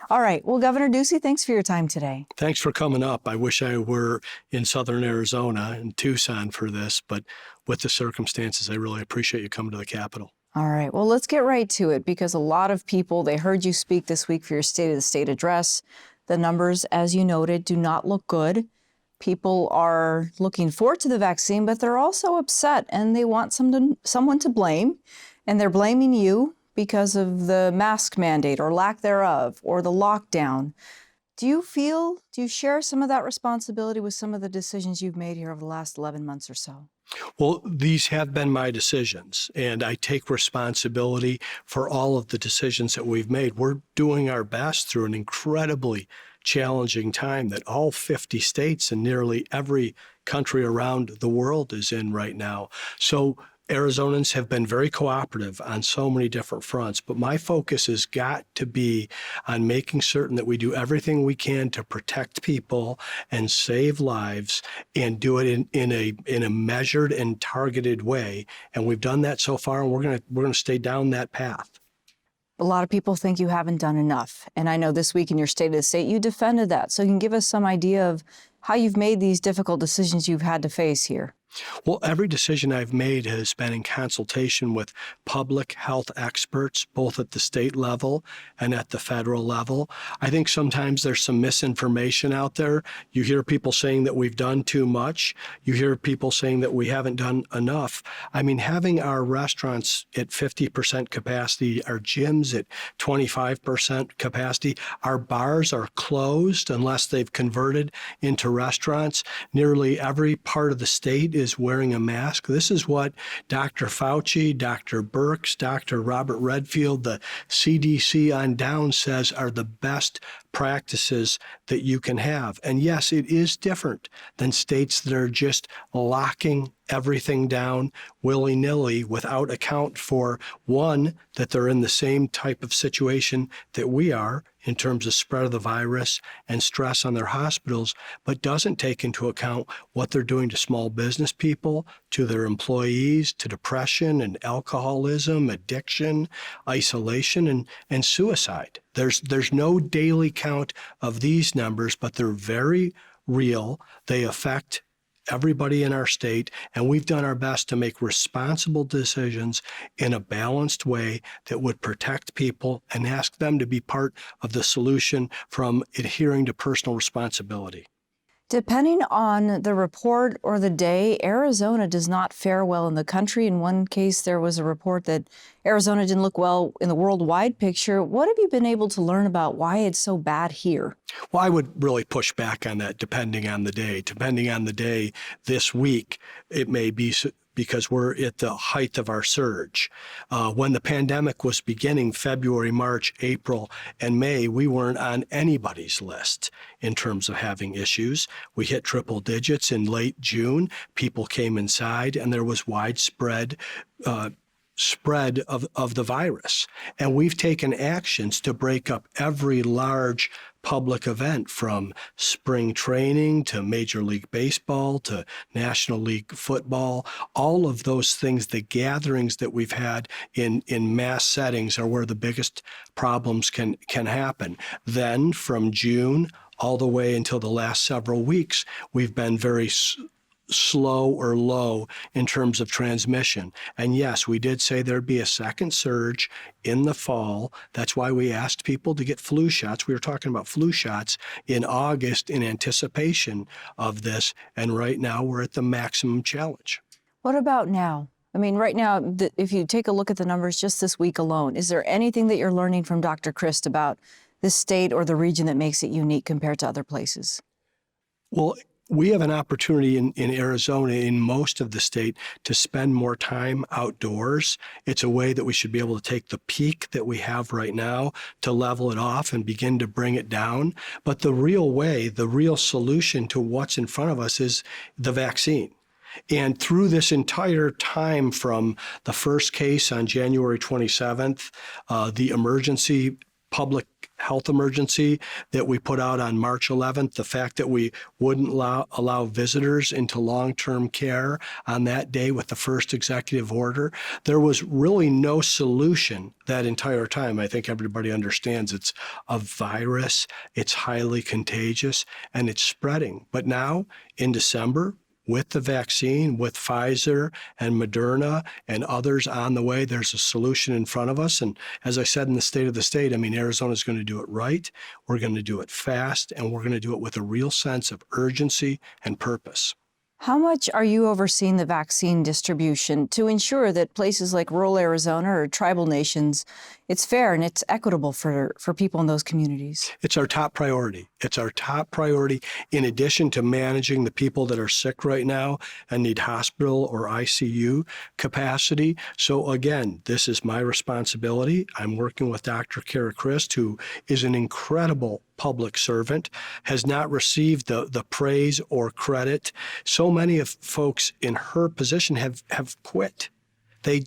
All right. Well, Governor Ducey, thanks for your time today. Thanks for coming up. I wish I were in southern Arizona in Tucson for this, but with the circumstances, I really appreciate you coming to the Capitol. All right. Well, let's get right to it because a lot of people, they heard you speak this week for your State of the State address. The numbers, as you noted, do not look good. People are looking forward to the vaccine, but they're also upset and they want someone to blame. And they're blaming you because of the mask mandate or lack thereof or the lockdown. Do you share some of that responsibility with some of the decisions you've made here over the last 11 months or so? Well, these have been my decisions, and I take responsibility for all of the decisions that we've made. We're doing our best through an incredibly challenging time that all 50 states and nearly every country around the world is in right now. So Arizonans have been very cooperative on so many different fronts, but my focus has got to be on making certain that we do everything we can to protect people and save lives and do it in a measured and targeted way. And we've done that so far, and we're gonna stay down that path. A lot of people think you haven't done enough. And I know this week in your State of the State, you defended that. So you can give us some idea of how you've made these difficult decisions you've had to face here. Well, every decision I've made has been in consultation with public health experts, both at the state level and at the federal level. I think sometimes there's some misinformation out there. You hear people saying that we've done too much. You hear people saying that we haven't done enough. I mean, having our restaurants at 50% capacity, our gyms at 25% capacity, our bars are closed unless they've converted into restaurants. Nearly every part of the state is wearing a mask. This is what Dr. Fauci, Dr. Birx, Dr. Robert Redfield, the CDC on down says are the best practices that you can have. And yes, it is different than states that are just locking everything down willy-nilly without account for, one, that they're in the same type of situation that we are in terms of spread of the virus and stress on their hospitals, but doesn't take into account what they're doing to small business people, to their employees, to depression and alcoholism, addiction, isolation, and suicide. There's no daily count of these numbers, but they're very real. They affect everybody in our state, and we've done our best to make responsible decisions in a balanced way that would protect people and ask them to be part of the solution from adhering to personal responsibility. Depending on the report or the day, Arizona does not fare well in the country. In one case, there was a report that Arizona didn't look well in the worldwide picture. What have you been able to learn about why it's so bad here? Well, I would really push back on that depending on the day. Depending on the day this week, it may be because we're at the height of our surge. When the pandemic was beginning, February, March, April, and May, we weren't on anybody's list in terms of having issues. We hit triple digits in late June. People came inside, and there was widespread spread of the virus. And we've taken actions to break up every large public event, from spring training to Major League Baseball to National League Football. All of those things, the gatherings that we've had in mass settings, are where the biggest problems can happen. Then from June all the way until the last several weeks, we've been very slow or low in terms of transmission. And yes, we did say there'd be a second surge in the fall. That's why we asked people to get flu shots. We were talking about flu shots in August in anticipation of this. And right now we're at the maximum challenge. What about now? I mean, right now, if you take a look at the numbers just this week alone, is there anything that you're learning from Dr. Christ about this state or the region that makes it unique compared to other places? Well, we have an opportunity in Arizona, in most of the state, to spend more time outdoors. It's a way that we should be able to take the peak that we have right now to level it off and begin to bring it down. But the real way, the real solution to what's in front of us is the vaccine. And through this entire time, from the first case on January 27th, the emergency public health emergency that we put out on March 11th, the fact that we wouldn't allow visitors into long-term care on that day with the first executive order, there was really no solution that entire time. I think everybody understands it's a virus, it's highly contagious, and it's spreading. But now in December, with the vaccine, with Pfizer and Moderna and others on the way, there's a solution in front of us. And as I said in the State of the State, I mean, Arizona's going to do it right. We're going to do it fast, and we're going to do it with a real sense of urgency and purpose. How much are you overseeing the vaccine distribution to ensure that places like rural Arizona or tribal nations, it's fair and it's equitable for people in those communities? It's our top priority. It's our top priority in addition to managing the people that are sick right now and need hospital or ICU capacity. So again, this is my responsibility. I'm working with Dr. Kara Christ, who is an incredible public servant, has not received the praise or credit. So many of folks in her position have quit. They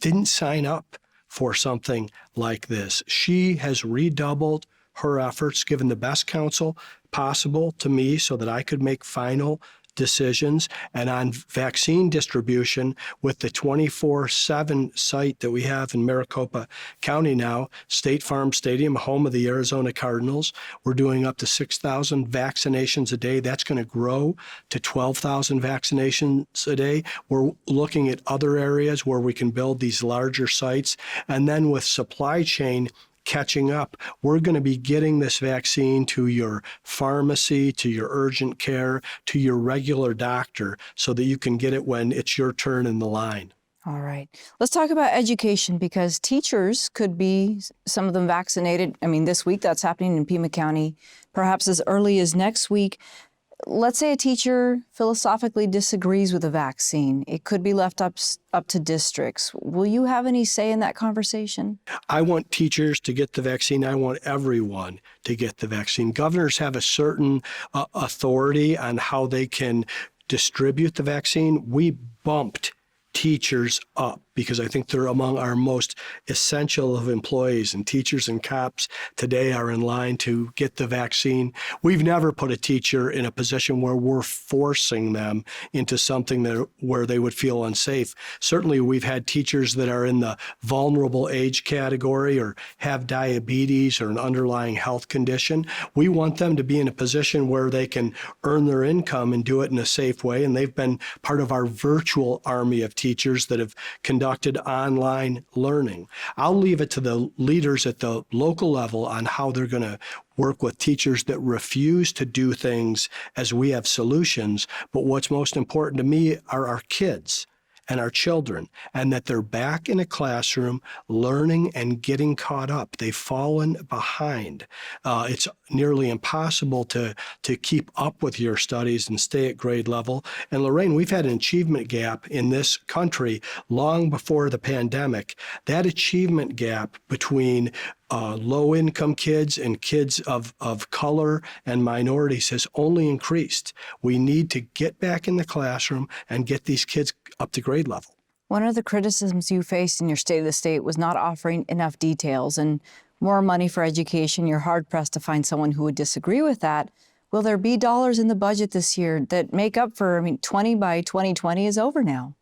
didn't sign up for something like this. She has redoubled her efforts, given the best counsel possible to me so that I could make final decisions. And on vaccine distribution, with the 24/7 site that we have in Maricopa County now, State Farm Stadium, home of the Arizona Cardinals, we're doing up to 6,000 vaccinations a day. That's going to grow to 12,000 vaccinations a day. We're looking at other areas where we can build these larger sites. And then with supply chain catching up, we're going to be getting this vaccine to your pharmacy, to your urgent care, to your regular doctor so that you can get it when it's your turn in the line. All right. Let's talk about education, because teachers could be, some of them vaccinated. I mean, this week that's happening in Pima County, perhaps as early as next week. Let's say a teacher philosophically disagrees with a vaccine. It could be left up to districts. Will you have any say in that conversation? I want teachers to get the vaccine. I want everyone to get the vaccine. Governors have a certain authority on how they can distribute the vaccine. We bumped teachers up because I think they're among our most essential of employees, and teachers and cops today are in line to get the vaccine. We've never put a teacher in a position where we're forcing them into something where they would feel unsafe. Certainly, we've had teachers that are in the vulnerable age category or have diabetes or an underlying health condition. We want them to be in a position where they can earn their income and do it in a safe way, and they've been part of our virtual army of teachers that have conducted online learning. I'll leave it to the leaders at the local level on how they're going to work with teachers that refuse to do things as we have solutions. But what's most important to me are our kids and our children, and that they're back in a classroom learning and getting caught up. They've fallen behind. It's nearly impossible to keep up with your studies and stay at grade level. And Lorraine, we've had an achievement gap in this country long before the pandemic. That achievement gap between low-income kids and kids of color and minorities has only increased. We need to get back in the classroom and get these kids up to grade level. One of the criticisms you faced in your State of the State was not offering enough details and more money for education. You're hard-pressed to find someone who would disagree with that. Will there be dollars in the budget this year that make up for, 20 by 2020 is over now?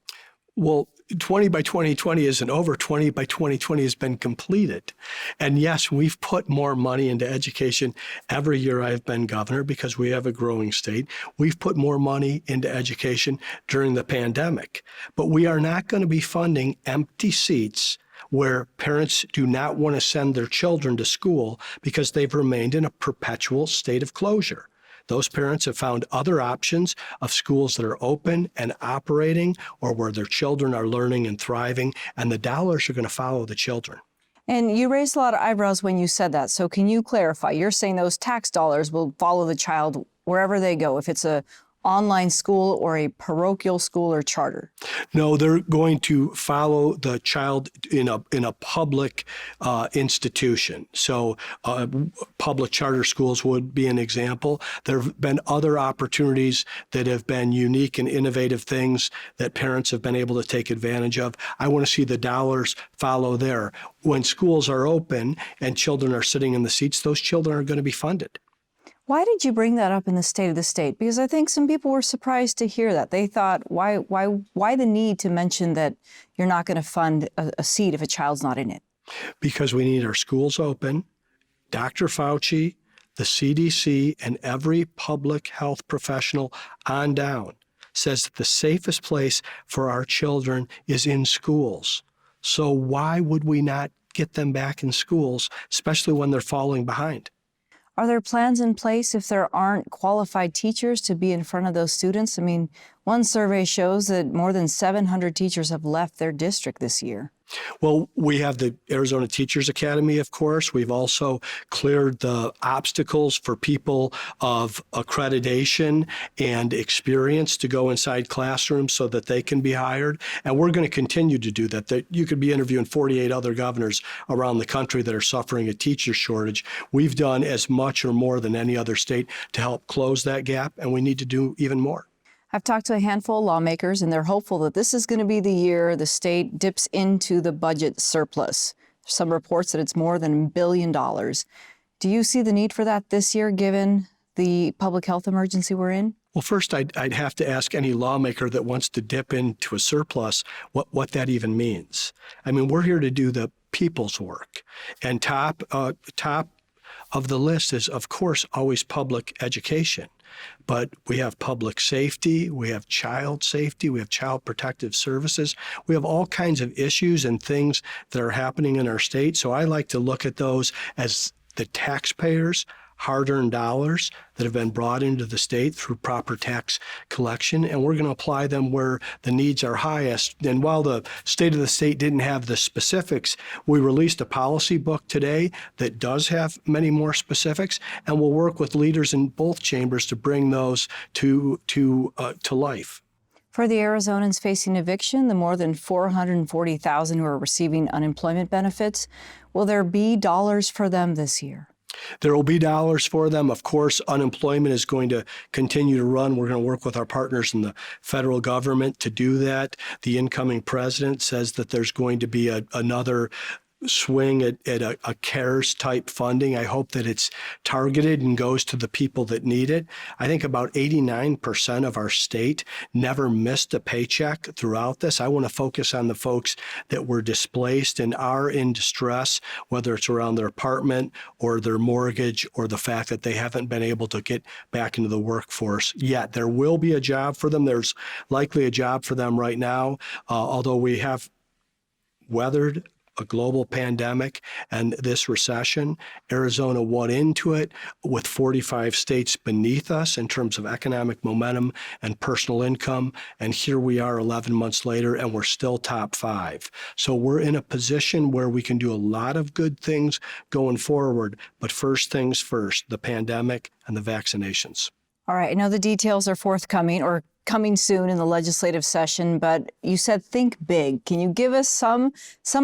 Well, 20 by 2020 isn't over. 20 by 2020 has been completed. And yes, we've put more money into education every year I've been governor because we have a growing state. We've put more money into education during the pandemic. But we are not going to be funding empty seats where parents do not want to send their children to school because they've remained in a perpetual state of closure. Those parents have found other options of schools that are open and operating or where their children are learning and thriving, and the dollars are going to follow the children. And you raised a lot of eyebrows when you said that. So can you clarify? You're saying those tax dollars will follow the child wherever they go. If it's a online school or a parochial school or charter? No, they're going to follow the child in a public institution. So public charter schools would be an example. There have been other opportunities that have been unique and innovative things that parents have been able to take advantage of. I want to see the dollars follow there. When schools are open and children are sitting in the seats, those children are going to be funded. Why did you bring that up in the State of the State? Because I think some people were surprised to hear that. They thought, why the need to mention that you're not going to fund a seat if a child's not in it? Because we need our schools open. Dr. Fauci, the CDC, and every public health professional on down says that the safest place for our children is in schools. So why would we not get them back in schools, especially when they're falling behind? Are there plans in place if there aren't qualified teachers to be in front of those students? I mean, one survey shows that more than 700 teachers have left their district this year. Well, we have the Arizona Teachers Academy, of course. We've also cleared the obstacles for people of accreditation and experience to go inside classrooms so that they can be hired. And we're going to continue to do that. You could be interviewing 48 other governors around the country that are suffering a teacher shortage. We've done as much or more than any other state to help close that gap, and we need to do even more. I've talked to a handful of lawmakers, and they're hopeful that this is going to be the year the state dips into the budget surplus. There's some reports that it's more than $1 billion. Do you see the need for that this year, given the public health emergency we're in? Well, first, I'd have to ask any lawmaker that wants to dip into a surplus what that even means. I mean, we're here to do the people's work. And top of the list is, of course, always public education. But we have public safety, we have child safety, we have child protective services. We have all kinds of issues and things that are happening in our state. So I like to look at those as the taxpayers' hard-earned dollars that have been brought into the state through proper tax collection, and we're going to apply them where the needs are highest. And while the State of the State didn't have the specifics, we released a policy book today that does have many more specifics, and we'll work with leaders in both chambers to bring those to life. For the Arizonans facing eviction, the more than 440,000 who are receiving unemployment benefits, will there be dollars for them this year? There will be dollars for them. Of course, unemployment is going to continue to run. We're going to work with our partners in the federal government to do that. The incoming president says that there's going to be another swing at a CARES type funding. I hope that it's targeted and goes to the people that need it. I think about 89% of our state never missed a paycheck throughout this. I want to focus on the folks that were displaced and are in distress, whether it's around their apartment or their mortgage or the fact that they haven't been able to get back into the workforce yet. There will be a job for them. There's likely a job for them right now, although we have weathered a global pandemic and this recession. Arizona went into it with 45 states beneath us in terms of economic momentum and personal income. And here we are 11 months later, and we're still top 5. So we're in a position where we can do a lot of good things going forward. But first things first, the pandemic and the vaccinations. All right. I know the details are forthcoming or coming soon in the legislative session, but you said think big. Can you give us some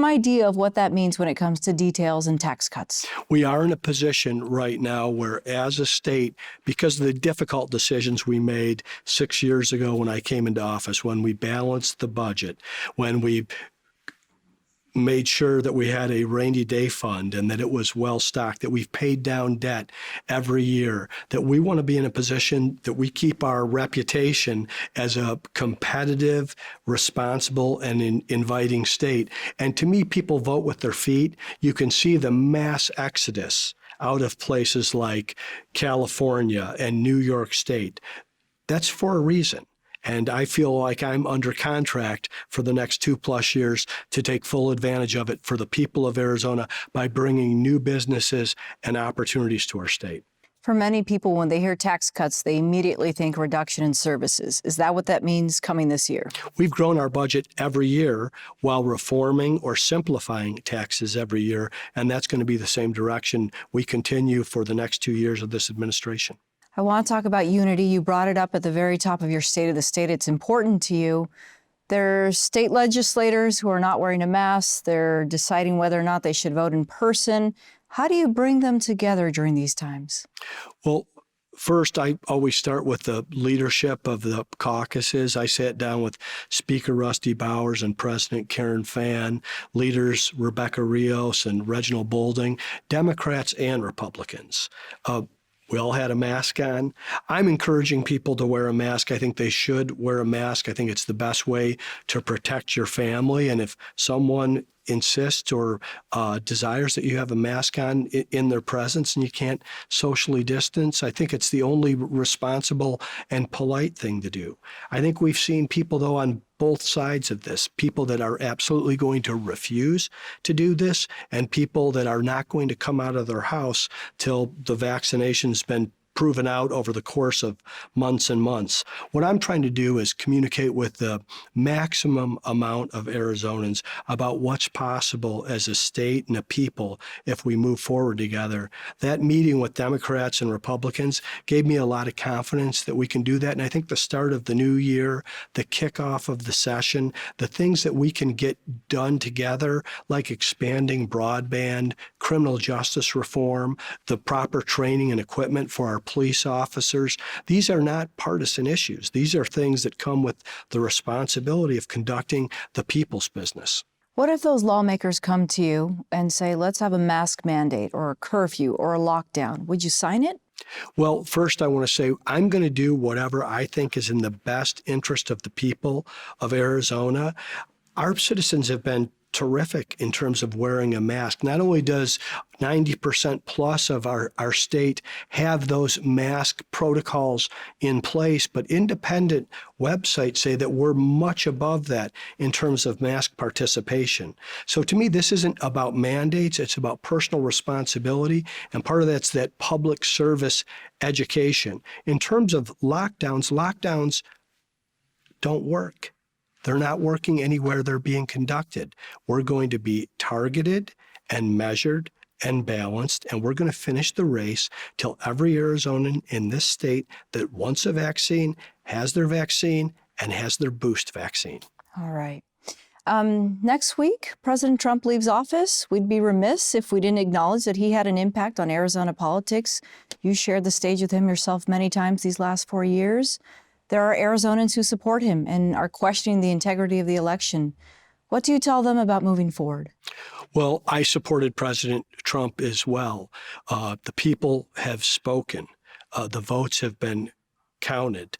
idea of what that means when it comes to details and tax cuts? We are in a position right now where, as a state, because of the difficult decisions we made 6 years ago when I came into office, when we balanced the budget, when we made sure that we had a rainy day fund and that it was well stocked, that we've paid down debt every year, that we want to be in a position that we keep our reputation as a competitive, responsible, and inviting state. And to me, people vote with their feet. You can see the mass exodus out of places like California and New York State. That's for a reason. And I feel like I'm under contract for the next 2+ years to take full advantage of it for the people of Arizona by bringing new businesses and opportunities to our state. For many people, when they hear tax cuts, they immediately think reduction in services. Is that what that means coming this year? We've grown our budget every year while reforming or simplifying taxes every year, and that's going to be the same direction we continue for the next 2 years of this administration. I want to talk about unity. You brought it up at the very top of your State of the State. It's important to you. There's state legislators who are not wearing a mask. They're deciding whether or not they should vote in person. How do you bring them together during these times? Well, first, I always start with the leadership of the caucuses. I sat down with Speaker Rusty Bowers and President Karen Fann, leaders Rebecca Rios and Reginald Boulding, Democrats and Republicans. We all had a mask on. I'm encouraging people to wear a mask. I think they should wear a mask. I think it's the best way to protect your family. And if someone insists or desires that you have a mask on in their presence and you can't socially distance, I think it's the only responsible and polite thing to do. I think we've seen people, though, on both sides of this, people that are absolutely going to refuse to do this and people that are not going to come out of their house till the vaccination's been proven out over the course of months and months. What I'm trying to do is communicate with the maximum amount of Arizonans about what's possible as a state and a people if we move forward together. That meeting with Democrats and Republicans gave me a lot of confidence that we can do that. And I think the start of the new year, the kickoff of the session, the things that we can get done together, like expanding broadband, criminal justice reform, the proper training and equipment for our police officers. These are not partisan issues. These are things that come with the responsibility of conducting the people's business. What if those lawmakers come to you and say, let's have a mask mandate or a curfew or a lockdown? Would you sign it? Well, first, I want to say I'm going to do whatever I think is in the best interest of the people of Arizona. Our citizens have been terrific in terms of wearing a mask. Not only does 90% plus of our state have those mask protocols in place, but independent websites say that we're much above that in terms of mask participation. So to me, this isn't about mandates, it's about personal responsibility, and part of that's that public service education. In terms of lockdowns don't work. They're not working anywhere they're being conducted. We're going to be targeted and measured and balanced, and we're going to finish the race till every Arizonan in this state that wants a vaccine has their vaccine and has their boost vaccine. All right. Next week, President Trump leaves office. We'd be remiss if we didn't acknowledge that he had an impact on Arizona politics. You shared the stage with him yourself many times these last 4 years. There are Arizonans who support him and are questioning the integrity of the election. What do you tell them about moving forward? Well, I supported President Trump as well. The people have spoken. The votes have been counted.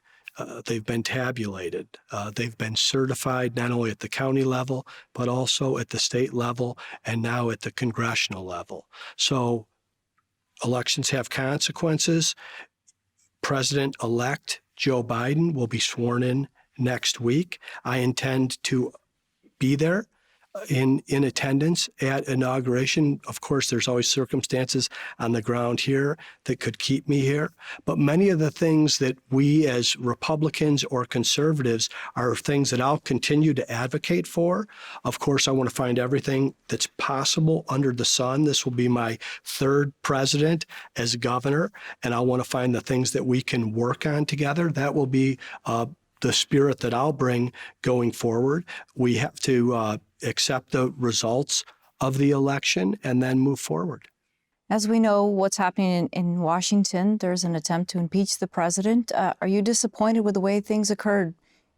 They've been tabulated. They've been certified not only at the county level, but also at the state level and now at the congressional level. So elections have consequences. President-elect Joe Biden will be sworn in next week. I intend to be there in attendance at inauguration. Of course, there's always circumstances on the ground here that could keep me here. But many of the things that we as Republicans or conservatives are things that I'll continue to advocate for. Of course, I want to find everything that's possible under the sun. This will be my third president as governor, and I want to find the things that we can work on together. That will be the spirit that I'll bring going forward. We have to accept the results of the election and then move forward. As we know what's happening in Washington, there's an attempt to impeach the president. Are you disappointed with the way things occurred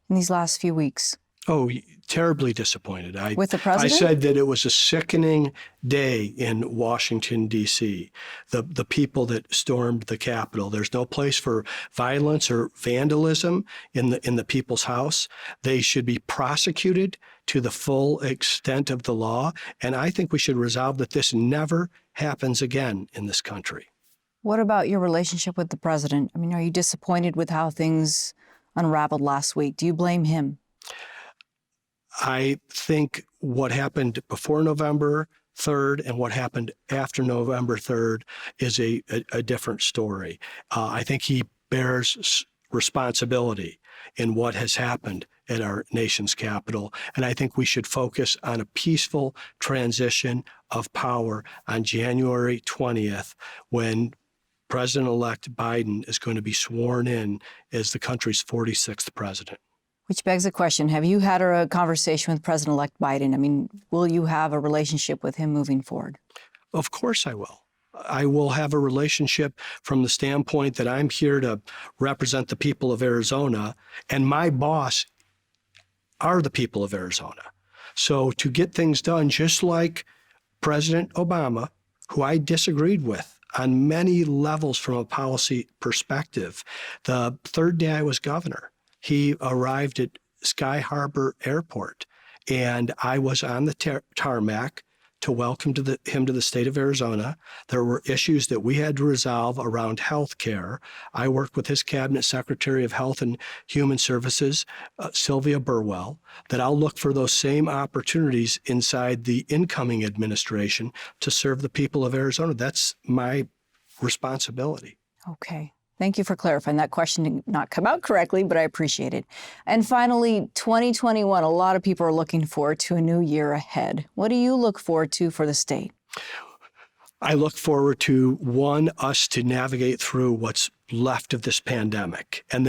in these last few weeks? Oh, terribly disappointed. With the president? I said that it was a sickening day in Washington, D.C. The people that stormed the Capitol. There's no place for violence or vandalism in the people's house. They should be prosecuted to the full extent of the law. And I think we should resolve that this never happens again in this country. What about your relationship with the president? I mean, are you disappointed with how things unraveled last week? Do you blame him? I think what happened before November 3rd and what happened after November 3rd is a different story. I think he bears responsibility in what has happened at our nation's capital. And I think we should focus on a peaceful transition of power on January 20th when President-elect Biden is going to be sworn in as the country's 46th president. Which begs the question, have you had a conversation with President-elect Biden? I mean, will you have a relationship with him moving forward? Of course I will. I will have a relationship from the standpoint that I'm here to represent the people of Arizona, and my boss are the people of Arizona. So to get things done, just like President Obama, who I disagreed with on many levels from a policy perspective, the third day I was governor, he arrived at Sky Harbor Airport, and I was on the tarmac to welcome him to the state of Arizona. There were issues that we had to resolve around health care. I worked with his cabinet secretary of Health and Human Services, Sylvia Burwell, that I'll look for those same opportunities inside the incoming administration to serve the people of Arizona. That's my responsibility. Okay. Thank you for clarifying. That question did not come out correctly, but I appreciate it. And finally, 2021, a lot of people are looking forward to a new year ahead. What do you look forward to for the state? I look forward to, one, us to navigate through what's left of this pandemic. And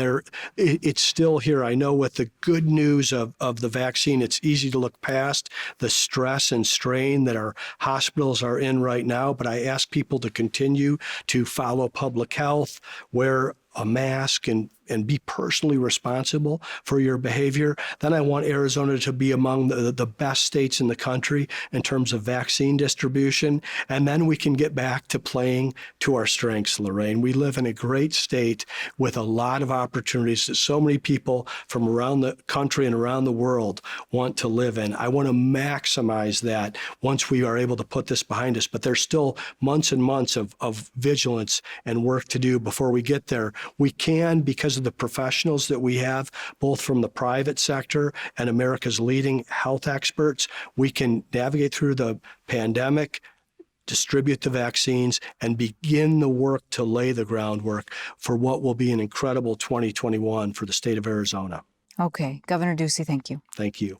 it's still here. I know with the good news of the vaccine, it's easy to look past the stress and strain that our hospitals are in right now. But I ask people to continue to follow public health, wear a mask, and be personally responsible for your behavior. Then I want Arizona to be among the best states in the country in terms of vaccine distribution. And then we can get back to playing to our strengths, Lorraine. We live in a great state with a lot of opportunities that so many people from around the country and around the world want to live in. I want to maximize that once we are able to put this behind us. But there's still months and months of vigilance and work to do before we get there. We can, because of the professionals that we have, both from the private sector and America's leading health experts, we can navigate through the pandemic, distribute the vaccines, and begin the work to lay the groundwork for what will be an incredible 2021 for the state of Arizona. Okay. Governor Ducey, thank you. Thank you.